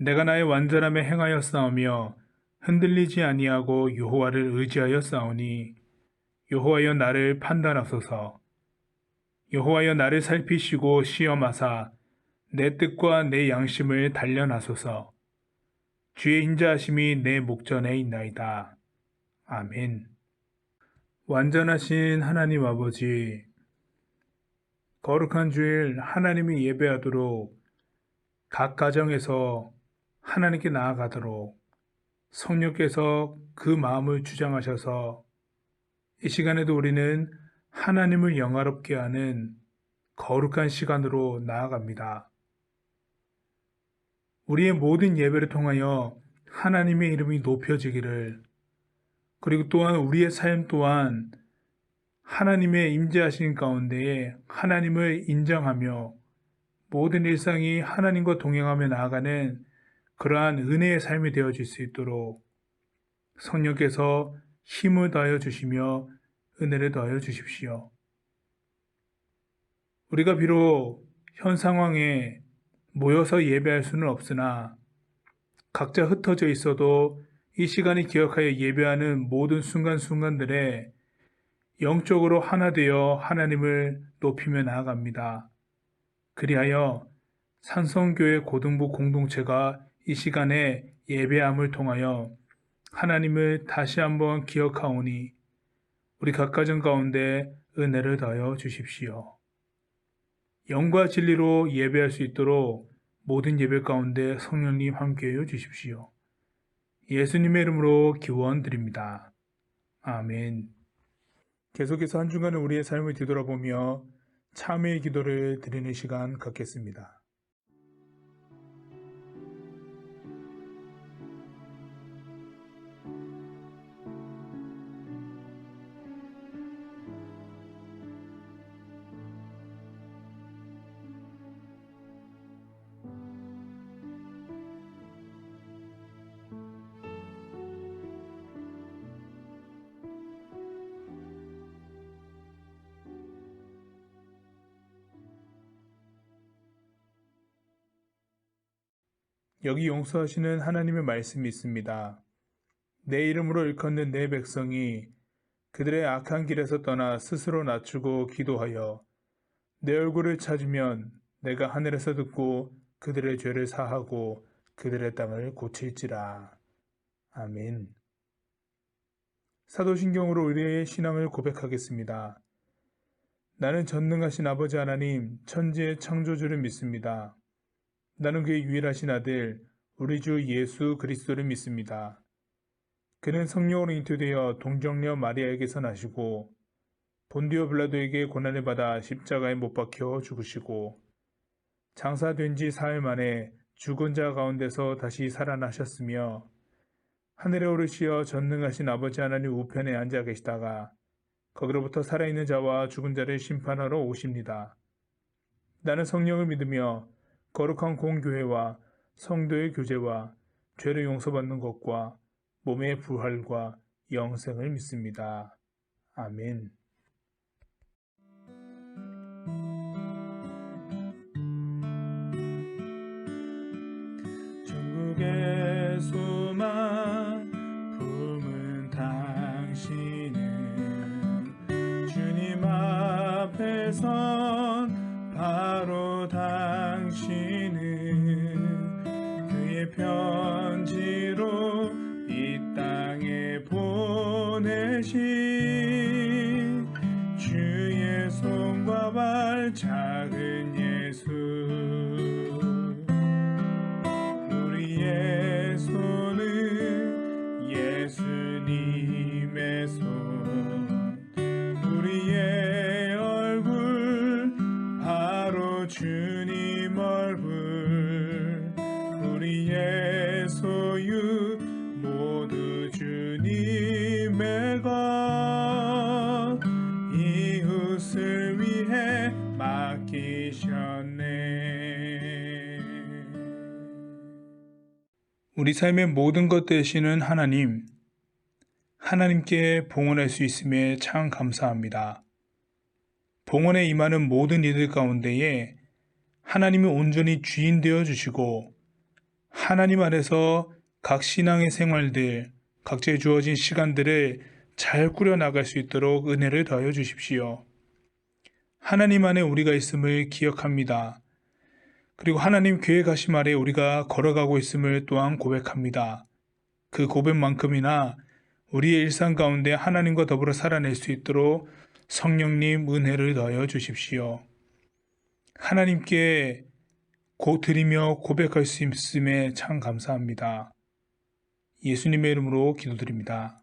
내가 나의 완전함에 행하여 싸우며 흔들리지 아니하고 여호와를 의지하여 싸우니 여호와여 나를 판단하소서. 여호와여 나를 살피시고 시험하사 내 뜻과 내 양심을 단련하소서. 주의 인자하심이 내 목전에 있나이다. 아멘. 완전하신 하나님 아버지, 거룩한 주일 하나님이 예배하도록 각 가정에서 하나님께 나아가도록 성령께서 그 마음을 주장하셔서 이 시간에도 우리는 하나님을 영화롭게 하는 거룩한 시간으로 나아갑니다. 우리의 모든 예배를 통하여 하나님의 이름이 높여지기를, 그리고 또한 우리의 삶 또한 하나님의 임재하신 가운데에 하나님을 인정하며 모든 일상이 하나님과 동행하며 나아가는 그러한 은혜의 삶이 되어질 수 있도록 성령께서 힘을 더하여 주시며 은혜를 더하여 주십시오. 우리가 비록 현 상황에 모여서 예배할 수는 없으나 각자 흩어져 있어도 이 시간이 기억하여 예배하는 모든 순간순간들에 영적으로 하나 되어 하나님을 높이며 나아갑니다. 그리하여 산성교회 고등부 공동체가 이 시간에 예배함을 통하여 하나님을 다시 한번 기억하오니 우리 각 가정 가운데 은혜를 더하여 주십시오. 영과 진리로 예배할 수 있도록 모든 예배 가운데 성령님 함께해 주십시오. 예수님의 이름으로 기원드립니다. 아멘. 계속해서 한 주간은 우리의 삶을 뒤돌아보며 참회의 기도를 드리는 시간 갖겠습니다. 여기 용서하시는 하나님의 말씀이 있습니다. 내 이름으로 일컫는 내 백성이 그들의 악한 길에서 떠나 스스로 낮추고 기도하여 내 얼굴을 찾으면 내가 하늘에서 듣고 그들의 죄를 사하고 그들의 땅을 고칠지라. 아멘. 사도신경으로 우리의 신앙을 고백하겠습니다. 나는 전능하신 아버지 하나님, 천지의 창조주를 믿습니다. 나는 그의 유일하신 아들, 우리 주 예수 그리스도를 믿습니다. 그는 성령으로 잉태되어 동정녀 마리아에게서 나시고 본디오 빌라도에게 고난을 받아 십자가에 못 박혀 죽으시고 장사된 지 사흘 만에 죽은 자 가운데서 다시 살아나셨으며 하늘에 오르시어 전능하신 아버지 하나님 우편에 앉아 계시다가 거기로부터 살아있는 자와 죽은 자를 심판하러 오십니다. 나는 성령을 믿으며 거룩한 공교회와 성도의 교제와 죄를 용서받는 것과 몸의 부활과 영생을 믿습니다. 아멘. 천국의 소망 품은 당신은 주님 앞에 선 바로 당신은 그의 편지로 이 땅에 보내신 주의 손과 발 작은 예수 우리의 손은 예수님의 손 우리의 얼굴 바로 주님 얼굴 우리의 소유 모두 주님의 것 이웃을 위해 맡기셨네. 우리 삶의 모든 것 되시는 하나님께 봉헌할 수 있음에 참 감사합니다. 봉헌에 임하는 모든 이들 가운데에 하나님이 온전히 주인 되어 주시고 하나님 안에서 각 신앙의 생활들, 각자의 주어진 시간들을 잘 꾸려나갈 수 있도록 은혜를 더하여 주십시오. 하나님 안에 우리가 있음을 기억합니다. 그리고 하나님 계획하심 아래 우리가 걸어가고 있음을 또한 고백합니다. 그 고백만큼이나 우리의 일상 가운데 하나님과 더불어 살아낼 수 있도록 성령님 은혜를 더하여 주십시오. 하나님께 드리며 고백할 수 있음에 참 감사합니다. 예수님의 이름으로 기도드립니다.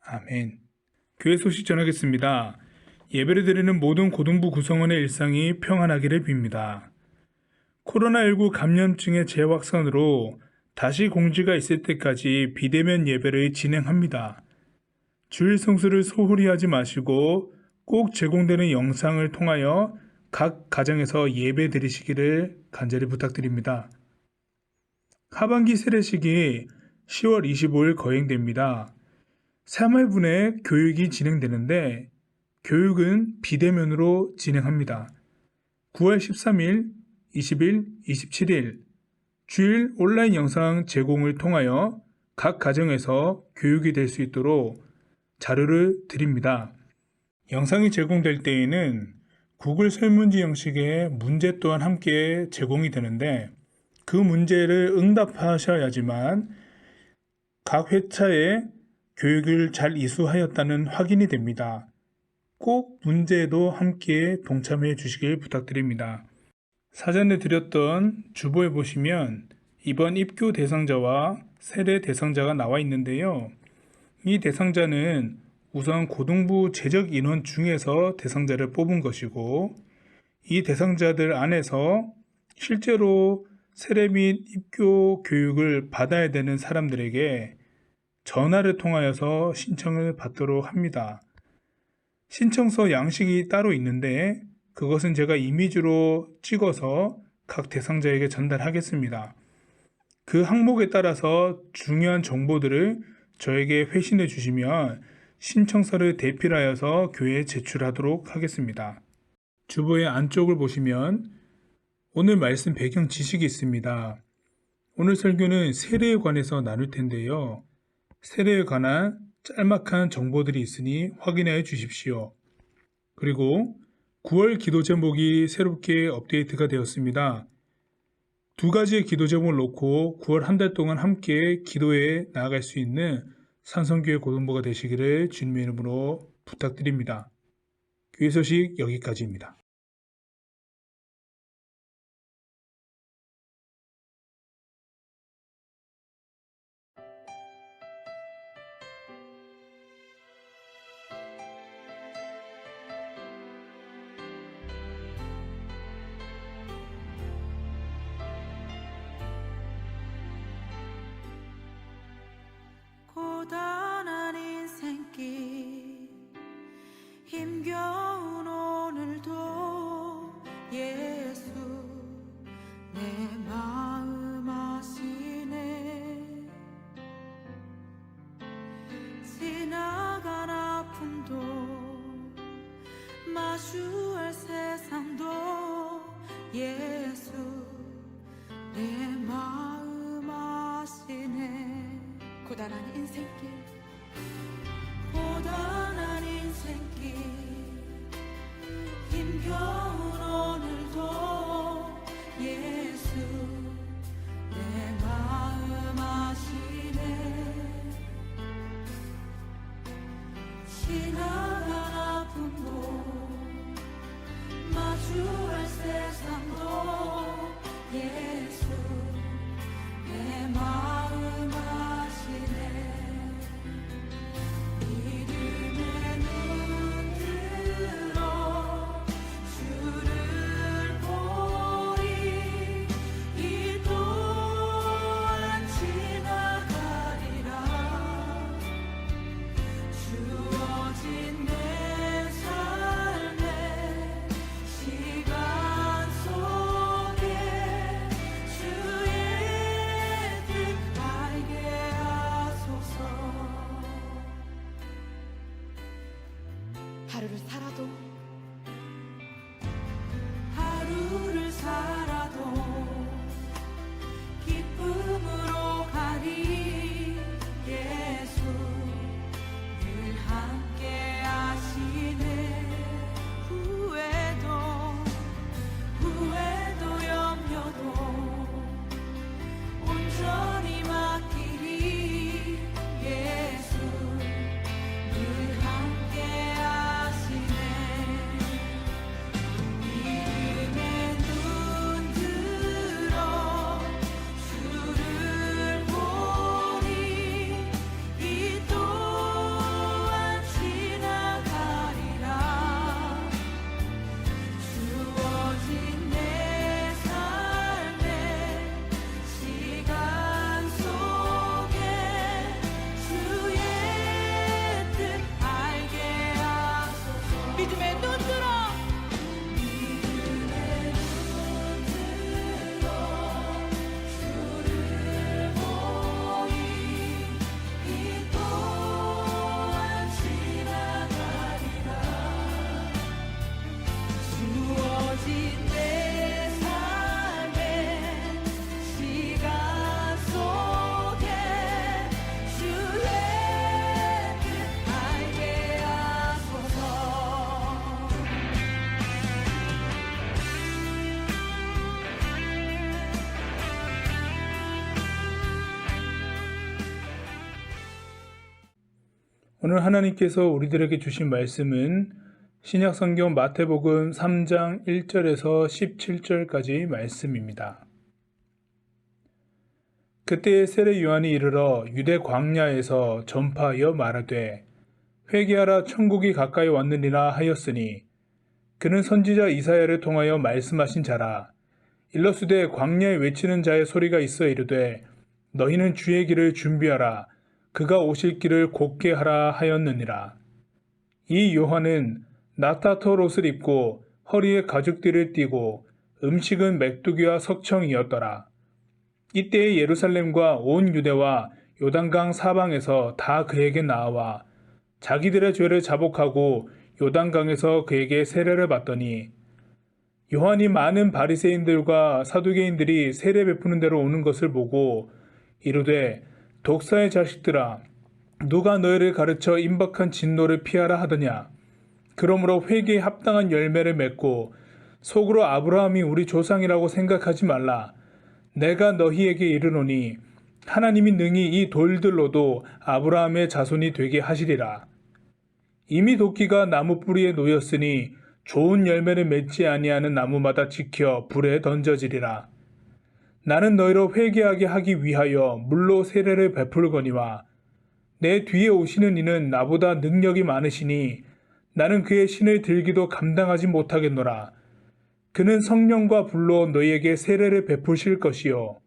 아멘. 교회 소식 전하겠습니다. 예배를 드리는 모든 고등부 구성원의 일상이 평안하기를 빕니다. 코로나19 감염증의 재확산으로 다시 공지가 있을 때까지 비대면 예배를 진행합니다. 주일 성수를 소홀히 하지 마시고 꼭 제공되는 영상을 통하여 각 가정에서 예배 드리시기를 간절히 부탁드립니다. 하반기 세례식이 10월 25일 거행됩니다. 3회분의 교육이 진행되는데 교육은 비대면으로 진행합니다. 9월 13일, 20일, 27일 주일 온라인 영상 제공을 통하여 각 가정에서 교육이 될 수 있도록 자료를 드립니다. 영상이 제공될 때에는 구글 설문지 형식의 문제 또한 함께 제공이 되는데 그 문제를 응답하셔야지만 각 회차에 교육을 잘 이수하였다는 확인이 됩니다. 꼭 문제에도 함께 동참해 주시길 부탁드립니다. 사전에 드렸던 주보에 보시면 이번 입교 대상자와 세례 대상자가 나와 있는데요. 이 대상자는 우선 고등부 재적 인원 중에서 대상자를 뽑은 것이고 이 대상자들 안에서 실제로 세례 및 입교 교육을 받아야 되는 사람들에게 전화를 통하여서 신청을 받도록 합니다. 신청서 양식이 따로 있는데 그것은 제가 이미지로 찍어서 각 대상자에게 전달하겠습니다. 그 항목에 따라서 중요한 정보들을 저에게 회신해 주시면 신청서를 대필하여서 교회에 제출하도록 하겠습니다. 주보의 안쪽을 보시면 오늘 말씀 배경 지식이 있습니다. 오늘 설교는 세례에 관해서 나눌 텐데요. 세례에 관한 짤막한 정보들이 있으니 확인해 주십시오. 그리고 9월 기도 제목이 새롭게 업데이트가 되었습니다. 두 가지의 기도 제목을 놓고 9월 한 달 동안 함께 기도에 나아갈 수 있는 산성교회 고등부가 되시기를 주님의 이름으로 부탁드립니다. 교회 소식 여기까지입니다. 고단한 인생길 힘겨운 오늘도 예수 내 마음 아시네. 지나간 아픔도 마주할 세상도 예수 내 마음 아시네. 고단한 인생길 힘겨운 오늘도 예수 내 마음 아시네. 지나간 아픔도 마주할 세상도 예수 내 마음 아시네. 하루를 살아도 기쁨으로 가리. 예수 늘 함께 하시네. 후회도 염려도 온전히 맡기리. 예수 늘 함께 하시네. 믿음의 눈 들어 주를 보리. 이 또한 지나가리라. 주어진 내 삶의 시간 속에 주의 뜻 알게 하소서. 믿음의 눈 들어 주를 보리. 이 또한 지나가리라. 주어진 내 삶의 시간 속에 주의 뜻 알게 하소서. 오늘 하나님께서 우리들에게 주신 말씀은 신약성경 마태복음 3장 1절에서 17절까지 말씀입니다. 그때에 세례 요한이 이르러 유대 광야에서 전파하여 말하되 회개하라 천국이 가까이 왔느니라 하였으니 그는 선지자 이사야를 통하여 말씀하신 자라. 일러스되 광야에 외치는 자의 소리가 있어 이르되 너희는 주의 길을 준비하라. 그가 오실 길을 곧게 하라 하였느니라. 이 요한은 나타털 옷을 입고 허리에 가죽띠를 띠고 음식은 메뚜기와 석청이었더라. 이때에 예루살렘과 온 유대와 요단강 사방에서 다 그에게 나와 자기들의 죄를 자복하고 요단강에서 그에게 세례를 받더니 요한이 많은 바리새인들과 사두개인들이 세례 베푸는 데로 오는 것을 보고 이르되 독사의 자식들아, 누가 너희를 가르쳐 임박한 진노를 피하라 하더냐. 그러므로 회개에 합당한 열매를 맺고 속으로 아브라함이 우리 조상이라고 생각하지 말라. 내가 너희에게 이르노니 하나님이 능히 이 돌들로도 아브라함의 자손이 되게 하시리라. 이미 도끼가 나무 뿌리에 놓였으니 좋은 열매를 맺지 아니하는 나무마다 지켜 불에 던져지리라. 나는 너희로 회개하게 하기 위하여 물로 세례를 베풀거니와 내 뒤에 오시는 이는 나보다 능력이 많으시니 나는 그의 신을 들기도 감당하지 못하겠노라. 그는 성령과 불로 너희에게 세례를 베푸실 것이요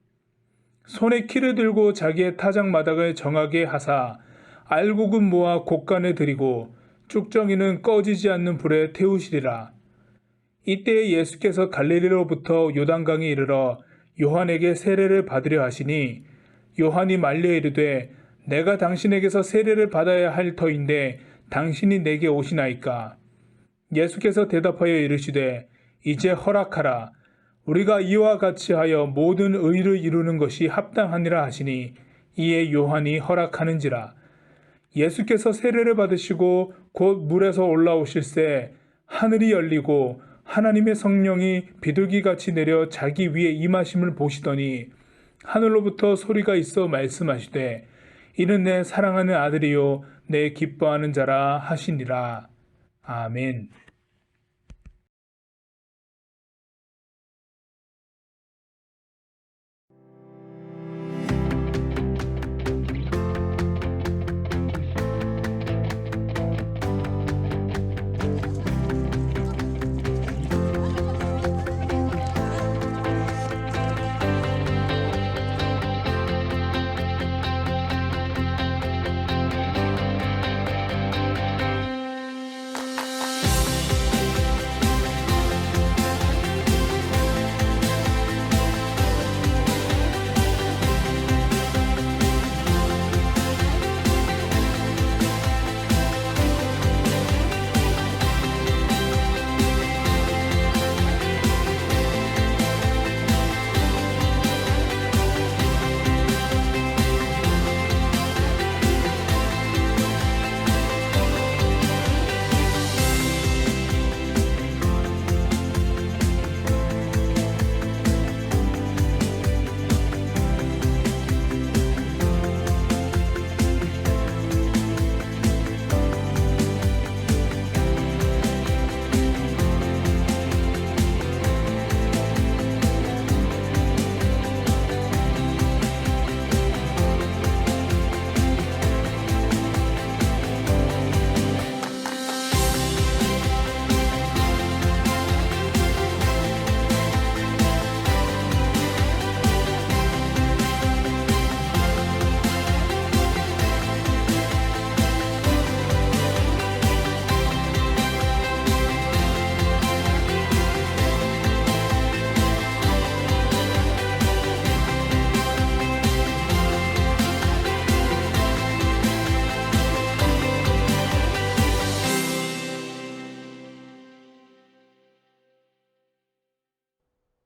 손에 키를 들고 자기의 타작마당을 정하게 하사 알곡은 모아 곡간에 들이고 쭉정이는 꺼지지 않는 불에 태우시리라. 이때에 예수께서 갈릴리로부터 요단강에 이르러 요한에게 세례를 받으려 하시니 요한이 말려 이르되 내가 당신에게서 세례를 받아야 할 터인데 당신이 내게 오시나이까. 예수께서 대답하여 이르시되 이제 허락하라. 우리가 이와 같이 하여 모든 의를 이루는 것이 합당하니라 하시니 이에 요한이 허락하는지라. 예수께서 세례를 받으시고 곧 물에서 올라오실새 하늘이 열리고 하나님의 성령이 비둘기같이 내려 자기 위에 임하심을 보시더니 하늘로부터 소리가 있어 말씀하시되 이는 내 사랑하는 아들이요 내 기뻐하는 자라 하시니라. 아멘.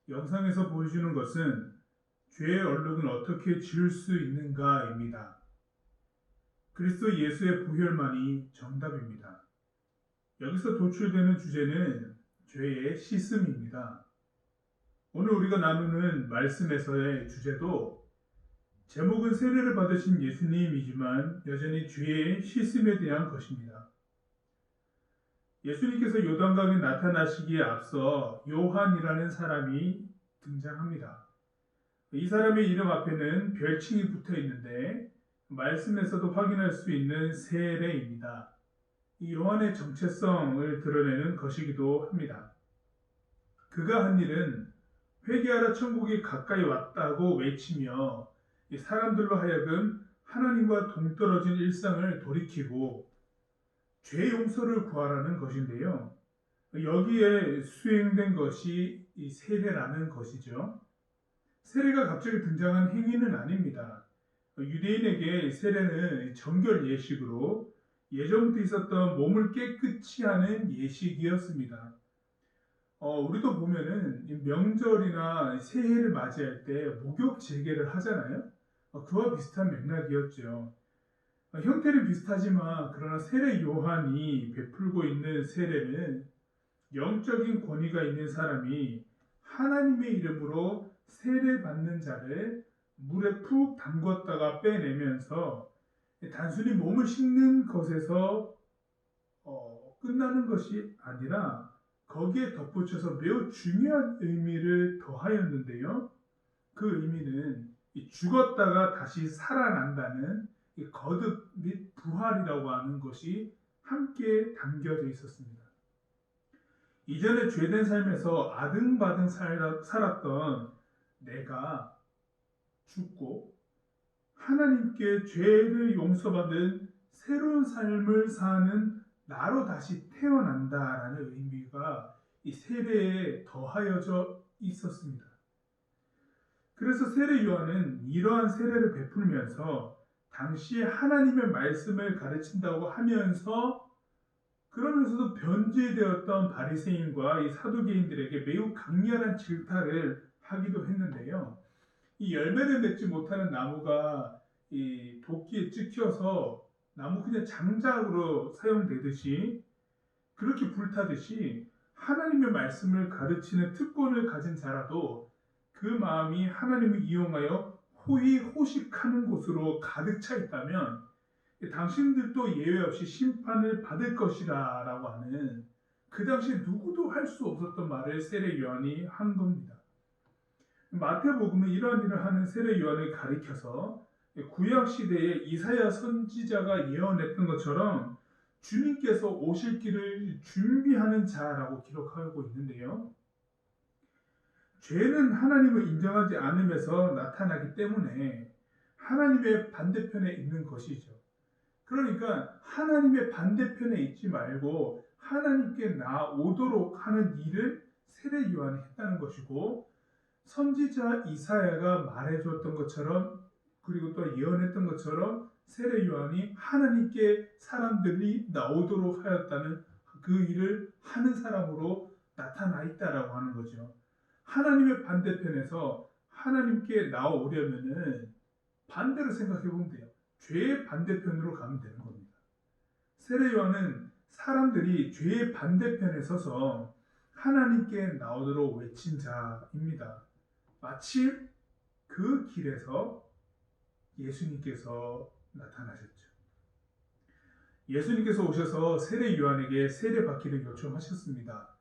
영상에서 보여주는 것은 죄의 얼룩은 어떻게 지울 수 있는가입니다. 그리스도 예수의 부혈만이 정답입니다. 여기서 도출되는 주제는 죄의 씻음입니다. 오늘 우리가 나누는 말씀에서의 주제도 제목은 세례를 받으신 예수님이지만 여전히 죄의 씻음에 대한 것입니다. 예수님께서 요단강에 나타나시기에 앞서 요한이라는 사람이 등장합니다. 이 사람의 이름 앞에는 별칭이 붙어 있는데 말씀에서도 확인할 수 있는 세례입니다. 이 요한의 정체성을 드러내는 것이기도 합니다. 그가 한 일은 회개하라 천국이 가까이 왔다고 외치며 사람들로 하여금 하나님과 동떨어진 일상을 돌이키고 죄 용서를 구하라는 것인데요. 여기에 수행된 것이 이 세례라는 것이죠. 세례가 갑자기 등장한 행위는 아닙니다. 유대인에게 세례는 정결 예식으로 예전부터 있었던 몸을 깨끗이 하는 예식이었습니다. 우리도 보면은 명절이나 새해를 맞이할 때 목욕 재개를 하잖아요. 그와 비슷한 맥락이었죠. 형태는 비슷하지만 그러나 세례 요한이 베풀고 있는 세례는 영적인 권위가 있는 사람이 하나님의 이름으로 세례받는 자를 물에 푹 담궜다가 빼내면서 단순히 몸을 씻는 것에서 끝나는 것이 아니라 거기에 덧붙여서 매우 중요한 의미를 더하였는데요. 그 의미는 죽었다가 다시 살아난다는 거듭 및 부활이라고 하는 것이 함께 담겨져 있었습니다. 이전에 죄된 삶에서 아등바등 살았던 내가 죽고 하나님께 죄를 용서받은 새로운 삶을 사는 나로 다시 태어난다라는 의미가 이 세례에 더하여져 있었습니다. 그래서 세례 요한은 이러한 세례를 베풀면서 당시에 하나님의 말씀을 가르친다고 하면서 그러면서도 변제되었던 바리새인과 이 사두개인들에게 매우 강렬한 질타를 하기도 했는데요. 이 열매를 맺지 못하는 나무가 이 도끼에 찍혀서 나무 그냥 장작으로 사용되듯이 그렇게 불타듯이 하나님의 말씀을 가르치는 특권을 가진 자라도 그 마음이 하나님을 이용하여 호의호식하는 곳으로 가득 차 있다면 당신들도 예외 없이 심판을 받을 것이라 라고 하는 그 당시 누구도 할 수 없었던 말을 세례 요한이 한 겁니다. 마태복음은 이러한 일을 하는 세례 요한을 가리켜서 구약 시대에 이사야 선지자가 예언했던 것처럼 주님께서 오실 길을 준비하는 자라고 기록하고 있는데요. 죄는 하나님을 인정하지 않으면서 나타나기 때문에 하나님의 반대편에 있는 것이죠. 그러니까 하나님의 반대편에 있지 말고 하나님께 나오도록 하는 일을 세례 요한이 했다는 것이고, 선지자 이사야가 말해줬던 것처럼 그리고 또 예언했던 것처럼 세례 요한이 하나님께 사람들이 나오도록 하였다는 그 일을 하는 사람으로 나타나 있다라고 하는 거죠. 하나님의 반대편에서 하나님께 나오려면은 반대로 생각해 보면 돼요. 죄의 반대편으로 가면 되는 겁니다. 세례 요한은 사람들이 죄의 반대편에 서서 하나님께 나오도록 외친 자입니다. 마침 그 길에서 예수님께서 나타나셨죠. 예수님께서 오셔서 세례 요한에게 세례 받기를 요청하셨습니다.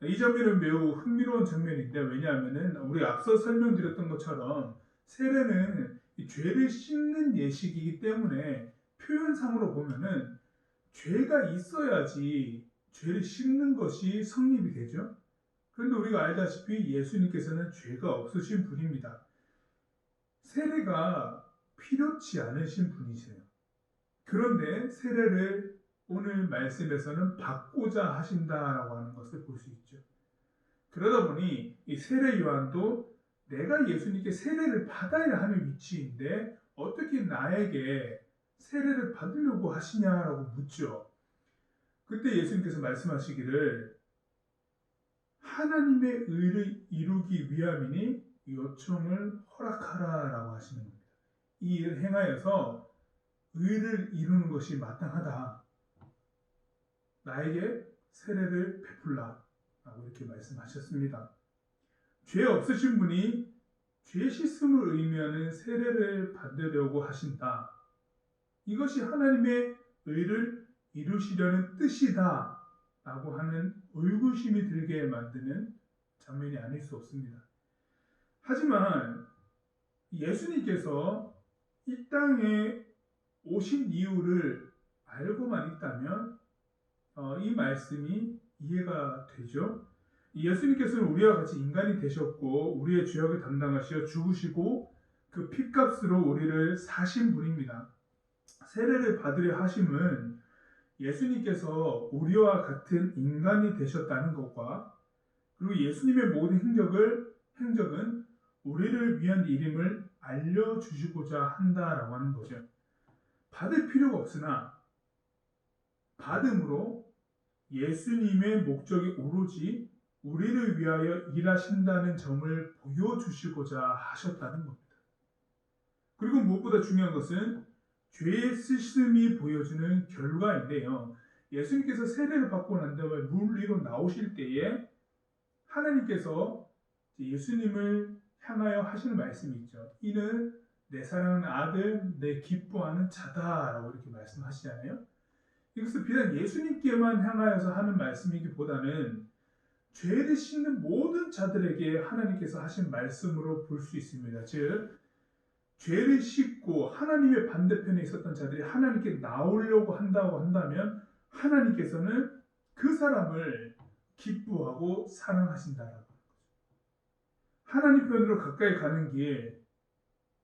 이 장면은 매우 흥미로운 장면인데, 왜냐하면 우리 앞서 설명드렸던 것처럼 세례는 죄를 씻는 예식이기 때문에 표현상으로 보면은 죄가 있어야지 죄를 씻는 것이 성립이 되죠. 그런데 우리가 알다시피 예수님께서는 죄가 없으신 분입니다. 세례가 필요치 않으신 분이세요. 그런데 세례를 오늘 말씀에서는 받고자 하신다라고 하는 것을 볼 수 있죠. 그러다 보니 이 세례 요한도 내가 예수님께 세례를 받아야 하는 위치인데 어떻게 나에게 세례를 받으려고 하시냐라고 묻죠. 그때 예수님께서 말씀하시기를 하나님의 의를 이루기 위함이니 요청을 허락하라라고 하시는 겁니다. 이 일을 행하여서 의를 이루는 것이 마땅하다. 나에게 세례를 베풀라 라고 이렇게 말씀하셨습니다. 죄 없으신 분이 죄 씻음을 의미하는 세례를 받으려고 하신다. 이것이 하나님의 의를 이루시려는 뜻이다 라고 하는 의구심이 들게 만드는 장면이 아닐 수 없습니다. 하지만 예수님께서 이 땅에 오신 이유를 알고만 있다면 이 말씀이 이해가 되죠. 예수님께서는 우리와 같이 인간이 되셨고 우리의 죄악을 담당하시어 죽으시고 그 핏값으로 우리를 사신 분입니다. 세례를 받으려 하심은 예수님께서 우리와 같은 인간이 되셨다는 것과 그리고 예수님의 모든 행적은 우리를 위한 일임을 알려주시고자 한다라고 하는 거죠. 받을 필요가 없으나 받음으로 예수님의 목적이 오로지 우리를 위하여 일하신다는 점을 보여주시고자 하셨다는 겁니다. 그리고 무엇보다 중요한 것은 죄의 씻음이 보여주는 결과인데요. 예수님께서 세례를 받고 난 다음에 물 위로 나오실 때에 하나님께서 예수님을 향하여 하시는 말씀이 있죠. 이는 내 사랑하는 아들, 내 기뻐하는 자다라고 이렇게 말씀하시잖아요. 이것은 비단 예수님께만 향하여서 하는 말씀이기보다는 죄를 씻는 모든 자들에게 하나님께서 하신 말씀으로 볼 수 있습니다. 즉 죄를 씻고 하나님의 반대편에 있었던 자들이 하나님께 나오려고 한다고 한다면 하나님께서는 그 사람을 기뻐하고 사랑하신다라고 하는 거죠. 하나님 편으로 가까이 가는 길,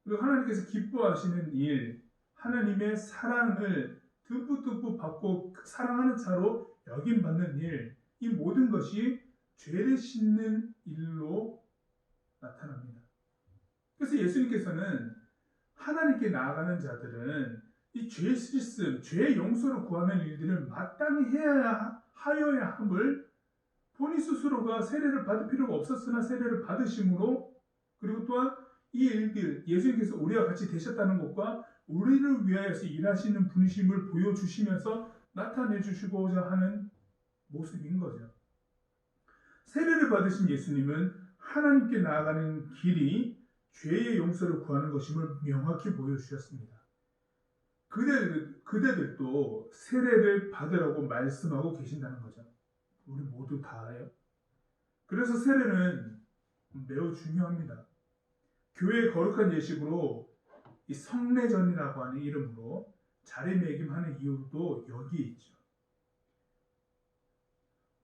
그리고 하나님께서 기뻐하시는 일, 하나님의 사랑을 듬뿍듬뿍 받고 사랑하는 자로 여김받는 일, 이 모든 것이 죄를 씻는 일로 나타납니다. 그래서 예수님께서는 하나님께 나아가는 자들은 이 죄 씻음, 죄의 용서를 구하는 일들을 마땅히 하여야 함을 본인 스스로가 세례를 받을 필요가 없었으나 세례를 받으심으로, 그리고 또한 이 일들, 예수님께서 우리와 같이 되셨다는 것과 우리를 위하여서 일하시는 분이심을 보여주시면서 나타내 주시고자 하는 모습인 거죠. 세례를 받으신 예수님은 하나님께 나아가는 길이 죄의 용서를 구하는 것임을 명확히 보여주셨습니다. 그대들도 세례를 받으라고 말씀하고 계신다는 거죠. 우리 모두 다요. 그래서 세례는 매우 중요합니다. 교회의 거룩한 예식으로 이 성례전이라고 하는 이름으로 자리매김하는 이유도 여기에 있죠.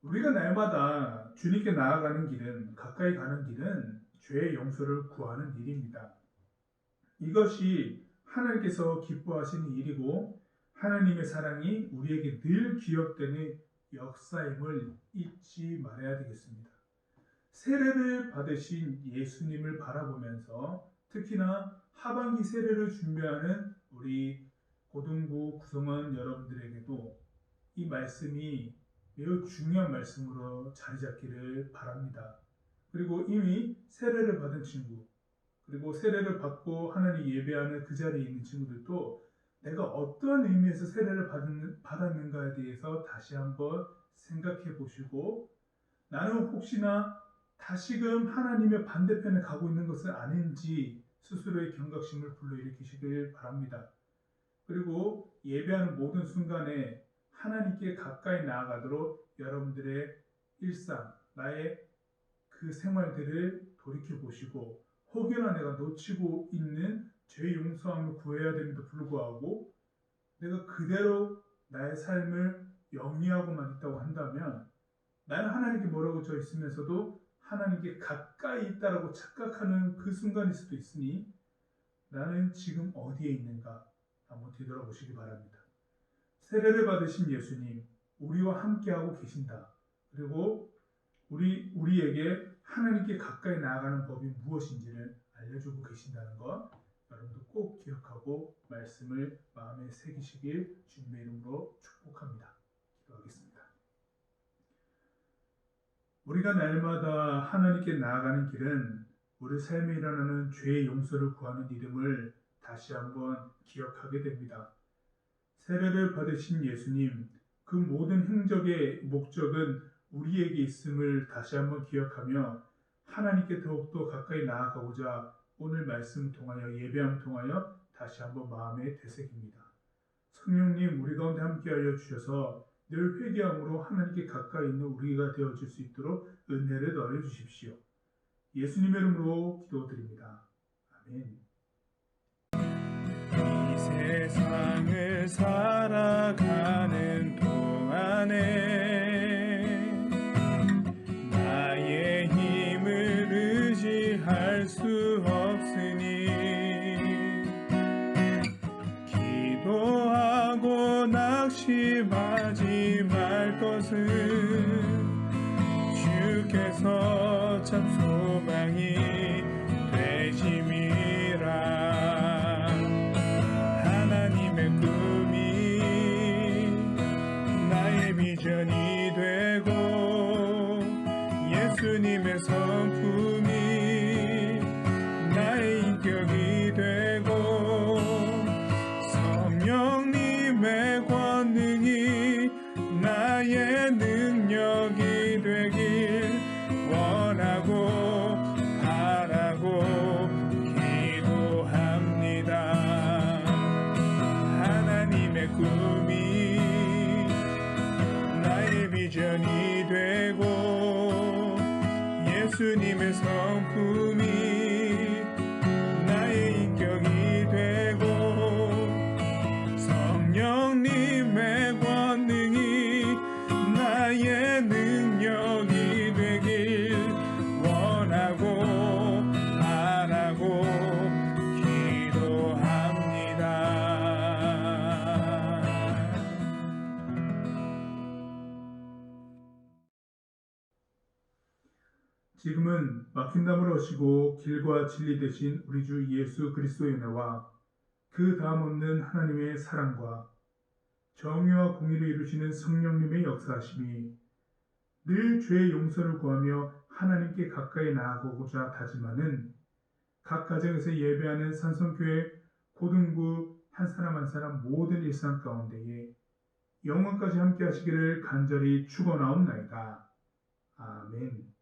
우리가 날마다 주님께 나아가는 길은, 가까이 가는 길은 죄의 용서를 구하는 일입니다. 이것이 하나님께서 기뻐하시는 일이고 하나님의 사랑이 우리에게 늘 기억되는 역사임을 잊지 말아야 되겠습니다. 세례를 받으신 예수님을 바라보면서 특히나 하반기 세례를 준비하는 우리 고등부 구성원 여러분들에게도 이 말씀이 매우 중요한 말씀으로 자리 잡기를 바랍니다. 그리고 이미 세례를 받은 친구, 그리고 세례를 받고 하나님 예배하는 그 자리에 있는 친구들도 내가 어떤 의미에서 세례를 받았는가에 대해서 다시 한번 생각해 보시고, 나는 혹시나 다시금 하나님의 반대편에 가고 있는 것은 아닌지 스스로의 경각심을 불러일으키시길 바랍니다. 그리고 예배하는 모든 순간에 하나님께 가까이 나아가도록 여러분들의 일상, 나의 그 생활들을 돌이켜 보시고, 혹여나 내가 놓치고 있는 죄 용서함을 구해야 됨에도 불구하고 내가 그대로 나의 삶을 영위하고만 있다고 한다면, 나는 하나님께 뭐라고 져 있으면서도 하나님께 가까이 있다라고 착각하는 그 순간일 수도 있으니, 나는 지금 어디에 있는가 한번 뒤돌아보시기 바랍니다. 세례를 받으신 예수님, 우리와 함께하고 계신다. 그리고 우리에게 하나님께 가까이 나아가는 법이 무엇인지를 알려주고 계신다는 것, 여러분도 꼭 기억하고 말씀을 마음에 새기시길 주님의 이름으로 축복합니다. 기도하겠습니다. 우리가 날마다 하나님께 나아가는 길은 우리 삶에 일어나는 죄의 용서를 구하는 이름을 다시 한번 기억하게 됩니다. 세례를 받으신 예수님, 그 모든 행적의 목적은 우리에게 있음을 다시 한번 기억하며 하나님께 더욱더 가까이 나아가고자 오늘 말씀을 통하여, 예배함을 통하여 다시 한번 마음에 되새깁니다. 성령님, 우리 가운데 함께하여 주셔서 늘 회개함으로 하나님께 가까이 있는 우리가 되어질 수 있도록 은혜를 더해 주십시오. 예수님의 이름으로 기도드립니다. 아멘. 이 세상을 살아가는 동안에 나의 힘을 의지할 수 없으니 기도하고 낙심하지 말 것은 주께서 참 소망이 되심이라. 하나님의 꿈이 나의 비전이 되고 예수님의 성품이 나의 인격이 되고 성령님의 권능이 나의 능력이 되길 원하고 바라고 기도합니다. 하나님의 꿈이 나의 비전이 되고 예수님의 성품이 나의 인격이 되고 성령님의 권능이 나의 능력이 되길 원하고 바라고 기도합니다. 지금은 막힌 담을 오시고 길과 진리 되신 우리 주 예수 그리스도의 은혜와 그 다음 없는 하나님의 사랑과 정의와 공의를 이루시는 성령님의 역사하심이 늘 죄의 용서를 구하며 하나님께 가까이 나아가고자 다짐하는 각 가정에서 예배하는 산성교회 고등부 한 사람 한 사람 모든 일상 가운데에 영원까지 함께 하시기를 간절히 축원하옵나이다. 아멘.